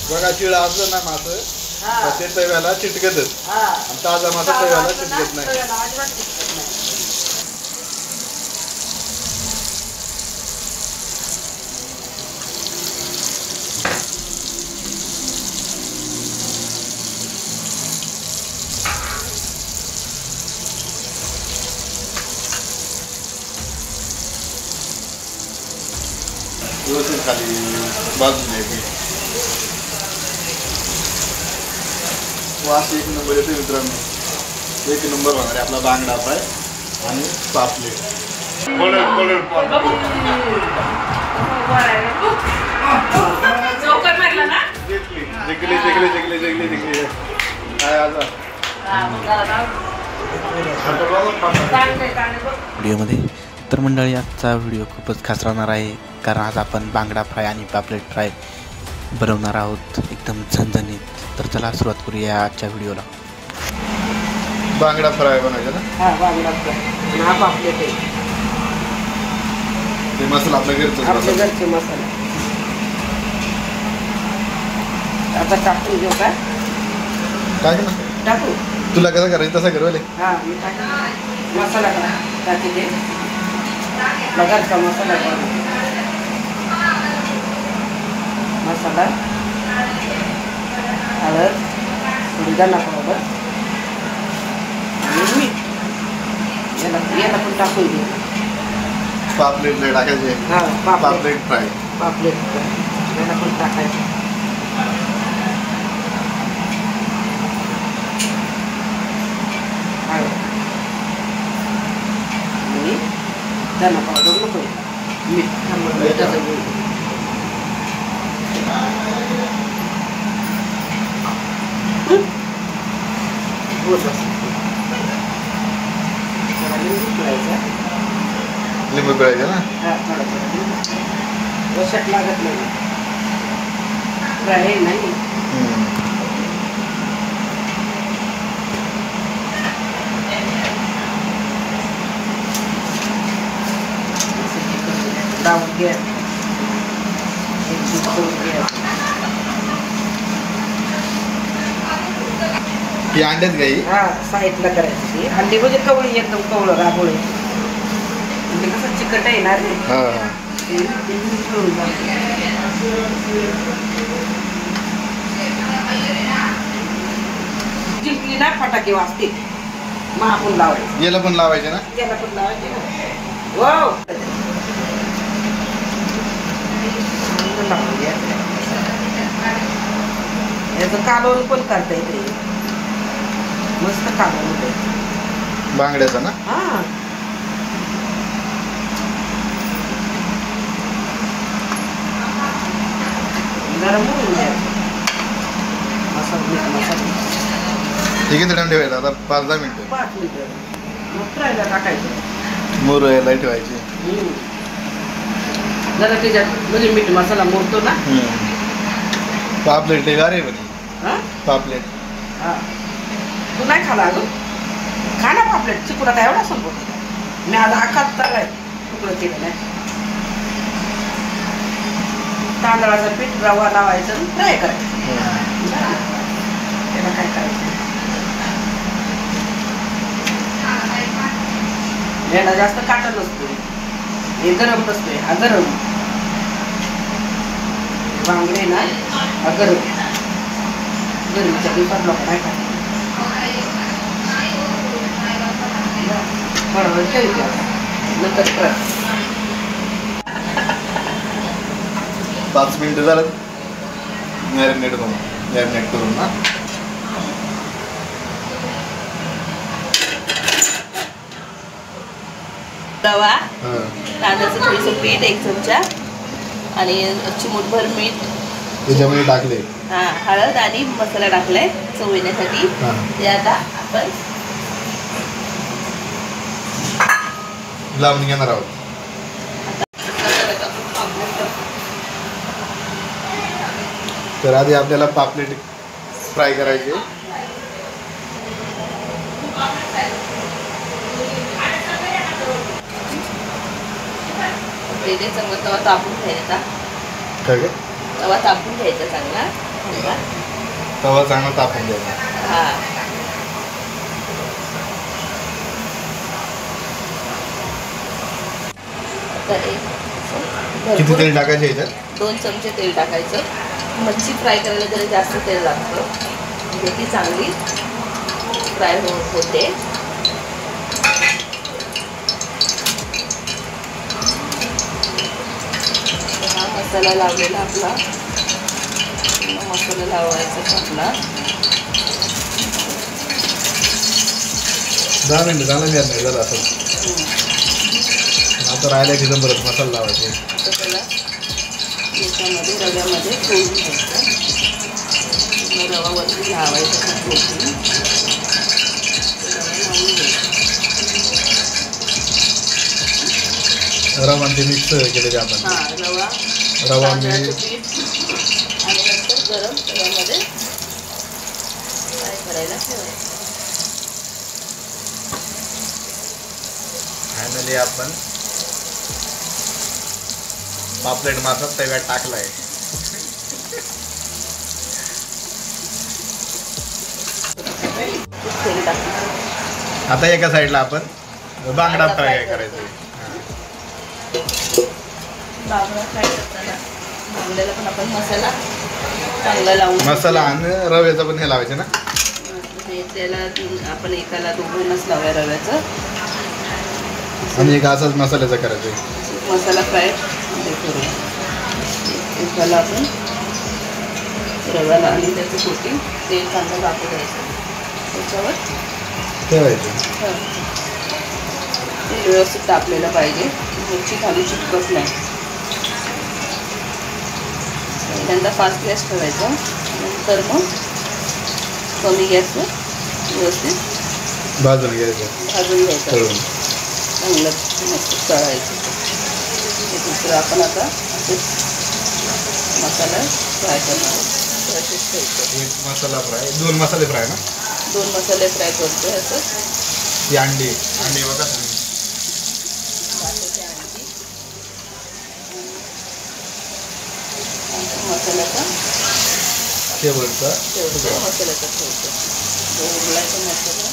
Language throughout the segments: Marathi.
बघा शिळ असलं ना मासं तर ते तव्याला चिटकतच आणि ताजा मासा तव्याला चिटकत नाही. व्यवस्थित खाली बाजून द्यायची. वास एक नंबर येतो मित्रांनो. एक नंबर होणार आहे आपला बांगडा फ्राय आणि पापलेट. व्हिडिओमध्ये तर मंडळी आजचा व्हिडिओ खूपच खास राहणार आहे, कारण आज आपण बांगडा फ्राय आणि पापलेट फ्राय बनवणार आहोत एकदम झणझणीत. तर चला सुरुवात करूया आजच्या व्हिडिओला. बांगडा फ्राय बनवायचा ना? हां, बांगडा फ्राय. हा पापलेट आहे. ते मसाला आपल्या घरचे मसाला आता टाकून घेऊ का? टाक ना. टाकू. तुला कसं करायचं तसं करवले. हां, मी टाकू. मसाला टाकी दे. घरचा मसाला मसाला, हळद, थोडी धना पावडर आणि मीठ. याला पण टाकून दे. पापलेट टाकायचे. हां, पापलेट फ्राय. पापलेट फ्राय याला पण टाकायचं. आणि धना पावडर नको, मीठ लिंबू पिळायचं ना? हां, थोडं रसात लागत नाही. फ्राय नाही. लावून घ्या. ही अंड्यात गाई. हां, साईडला करायची. अंडी म्हणजे कवळी, एकदम कवळं राबोळे. म्हणजे कसं चिकट येणार नाही. हां, जिंकली ना फटाके वाजते. मग आपण लावायचं. याला पण लावायचे ना? याला पण लावायचे ना. वाव, याचं कालवण पण करता येते. मस्त कालवण होते बांगड्याचं ना? हां, गरम होऊन द्या. मसाला ठीक आहे. टाइम ठेवायचा आता 5-10 मिनिटं. 5 मिनिटं. मग फ्रायला टाकायचं. मुरवायला ठेवायची. जरा त्याच्यात म्हणजे मीठ मसाला मोडतो ना. पापलेट लय रे बनी. हां, पापलेट. हां, तू नाही खाला अजून? खा ना पापलेट. चिकुडा काय एवढा संपवतो. मी आज आखात तळलाय, तुकडं केलं नाही. तांदळाचं पीठ, रवा लावायचं आणि फ्राय करायचं. त्याला काय करायचं? याला जास्त काटा नसतो. हे गरम नसतोय. हा गरम बांगडे ना, हा गरम. गरमीच्या दिवसात लोक काय खातात. बरोबर ठेवते. नंतर 5 मिनिटं झालं मॅरिनेट करून ना. रवा, तांदळाचं थोडंसं पीठ 1 चमचा आणि चिमूटभर मीठ त्याच्यामध्ये टाकले. हां, हळद आणि मसाला टाकलाय चव येण्यासाठी. ते आता आपण लावून घेणार आहोत. तर आधी आपल्याला पापलेट फ्राय करायचे. चांगला तवा तापून घ्यायचा. काय काय? तवा तापून घ्यायचा चांगला. आपल्याला. तवा चांगला तापून द्यायचा. हा आता किती तेल टाकायचं याच्यात? 2 चमचे तेल टाकायचं. मच्छी फ्राय करायला जरा जास्त तेल लागतं म्हणजे ती चांगली फ्राय होते. हा मसाला लावलेला आपला. मसाला लावायचा आपला. 10 मिनिटं झालं नाही झालं असं. आता राहिला की परत मसाला लावायचे. तर त्याला याच्यामध्ये रव्यामध्ये फोडून घ्यायचं. रवा वरती लावायचा फोडून रवा लावून घ्यायचा. रवा ते मिक्स केलेले आपण. हां रवा मीठ पीठ आणि नंतर गरम तव्यामध्ये फ्राय करायला ठेवायचं. फायनली आपण पापलेट मासा तव्यात टाकलाय. तेल टाकून आता एका साईडला आपण बांगडा फ्राय करायचा. बांगडा फ्राय करताना बांगड्याला पण आपण मसाला चांगला लावून मसाला आणि रव्याचं पण हे लावायचं ना. त्याला आपण एकाला 2 लावूया रव्याचं आणि एक असाच मसाल्याचं करायचं. मसाला फ्राय करूया. एकाला आपण रव्याला आणि त्याचं कोटिंग तेल चांगलं टाकू द्यायचं. त्याच्यावर ठेवायचं. तेल व्यवस्थित तापलेलं पाहिजे. मिरची खाली चिटकत नाही. पहिल्यांदा फास्ट गॅस ठेवायचा. नंतर मग कमी गॅसवर व्यवस्थित भाजून घ्यायचं. भाजून घ्यायचं. तळून चांगलं मस्त तळायचं. दुसरं आपण आता असेच मसाला फ्राय करणार. असेच ठेवतो. एक मसाला फ्राय 2 मसाले फ्राय ना. 2 मसाले फ्राय करतो असं. ही अंडी बघा तुम्ही. मसाल्याचा शेवटचा मसाल्याचा ठेवतो. जो उरलायचा मसाला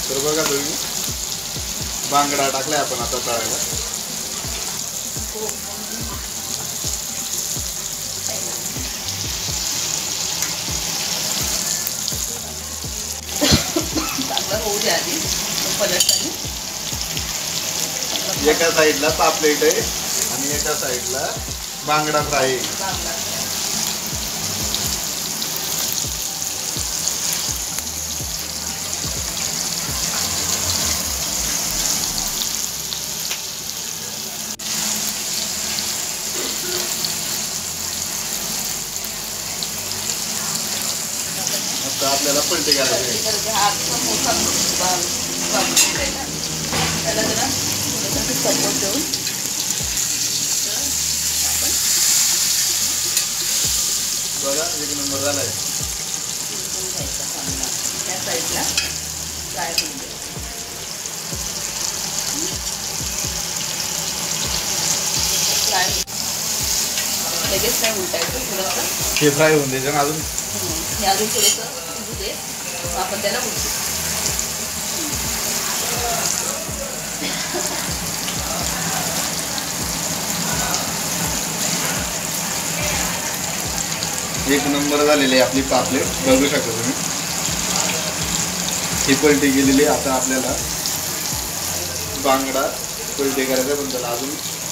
तर बघा तुम्ही बांगडा टाकलाय आपण आता तळायला. चांगला होऊ द्या आधी पलटताना. एका साईडला पापलेट आहे आणि एका साईडला बांगडा फ्राय आहे. बांगडा आता आपल्याला पलटी करायची. हा मोठा पापलेट आहे ना त्याला जरा थोडंसं सपोर्ट देऊन बघा 1 नंबर झालाय. घ्यायचा चांगला त्या साईडला फ्राय होऊन द्यायचं. फ्राय लगेच नाही उलटायचं. थोडंसं हे फ्राय होऊन द्यायचं. अजून हे अजून थोडंसं शिजू दे. आपण त्याला उलटू. एक नंबर झालेली आहे आपली पापलेट. बघू शकता तुम्ही. ही पलटी गेलेली. आता आपल्याला बांगडा पलटी करायचा पण त्याला अजून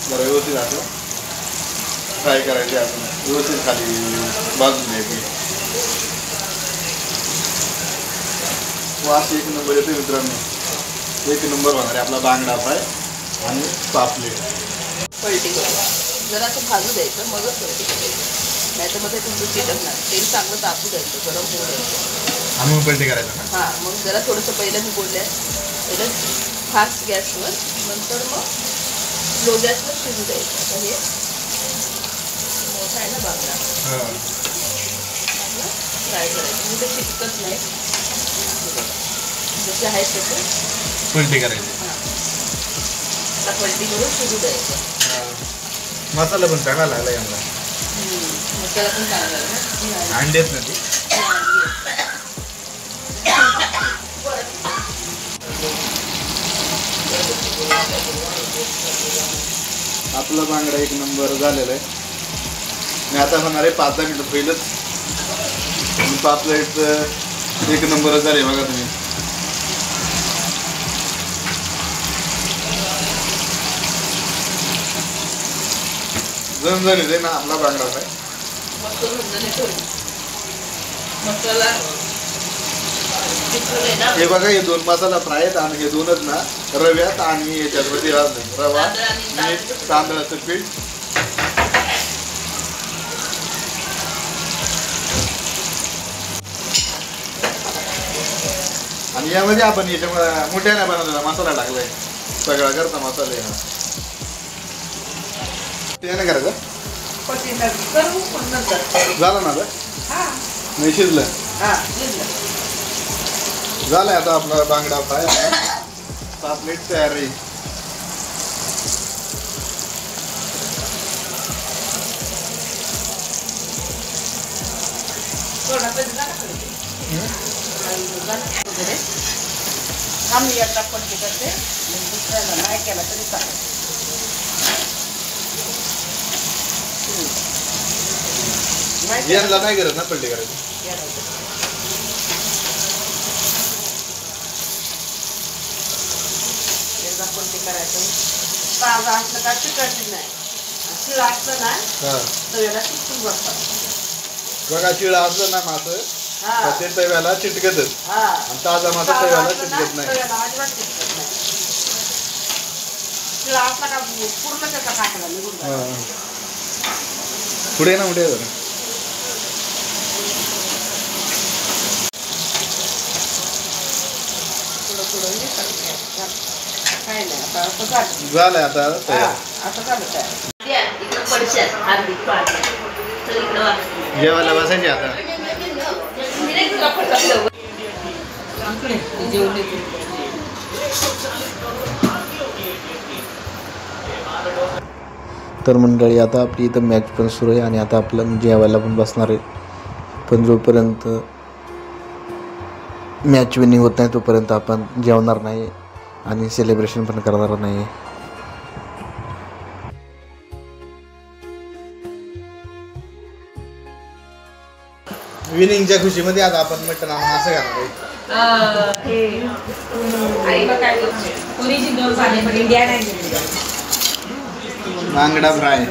जरा व्यवस्थित असं फ्राय करायचे. अजून व्यवस्थित खाली भाजून द्यायची. वास 1 नंबर येतो मित्रांनो. 1 नंबर होणार आहे आपला बांगडा फ्राय आणि पापलेट. पलटी करू. जरा असं भाजू द्यायचं मगच पलटी करायचं. नाही तर मग ते तुमचं चिटकणार. तेल चांगलं तापू द्यायचं. गरम होऊ द्यायचं. आणि मग पलटी करायचं ना. हां मग जरा थोडंसं पहिलं मी बोलल्या पहिलं फास्ट गॅसवर नंतर मग लो गॅसवर शिजू द्यायचं. आता हे मोठा आहे ना बांगडा चांगला फ्राय करायचं. म्हणजे ते चिटकत नाही. जसे आहेत तसे पलटी करायची. हां आता पलटी करून शिजू द्यायचं. मसाला पण टाकायला लागला यांना. मसाला पण चांगला ना. अंडेच ना ती. आपला बांगडा एक नंबर झालेला आहे. मी आता होणार आहे 5-10 मिनिटं पहिलंच. पापलेट एक नंबरच झाले बघा तुम्ही. जण झालेलं आहे ना आपला बांगडा आहे. मस्त झणझणीत होईल. मसाला चिकटून आहे ना. हे बघा हे 2 मसाला फ्राय आहेत आणि हे 2च ना रव्यात आणि याच्यामध्ये रवा मीठ तांदळाचं पीठ. आणि यामध्ये आपण याच्या मोठ्याने बनवलेला मसाला टाकलाय. सगळा घरचा मसाला आहे हा. ते नाही करायचं करू पण नंतर. झालं ना आता हा नाही शिजलं. हा शिजलं. झालंय आता आपला बांगडा फ्राय. पापलेट तयार आहे. थोडा कधी झाला वगैरे आम्ही एकदा पट्टी करते दुसऱ्याला नाही केला तरी चालेल. यांना नाही गरज ना पलटी करायची. एकदा पट्टी करायचं. ताजा असलं का चिकटत नाही. शिळ असलं ना तव्याला चिकटून बसतात. बघा शिळा असलं ना मासं हा ते तव्याला चिटकतच. हा आणि ताजा मासा तव्याला चिटकत नाही. तव्याला अजिबात चिकटत नाही. शिळ असला का पूर्ण त्याचा टाकला निघून जातो. पुढे ना पुढे जरा. थोडं काय नाही आता असं झालं. झालंय आता हा तयार. असं झालं तयार. द्या, इकडं पडशात हार्दिक पाडल्या. चल इकडं वाच. जेवायला बसायची आता. direct तुला पडतात लवकर. जेवले तू. तर मंडळी आता आपली इथं मॅच पण सुरू आहे आणि आता आपलं जेवायला पण बसणार आहे. पण जोपर्यंत मॅच विनिंग होत नाही तोपर्यंत आपण जेवणार नाही आणि सेलिब्रेशन पण करणार नाही. विनिंगच्या खुशीमध्ये आता आपण मटण आणून असं घालणार. आई बघ काय करते. ओरिजिनल झाले पण इंडिया नाही गेली. बांगडा फ्राय.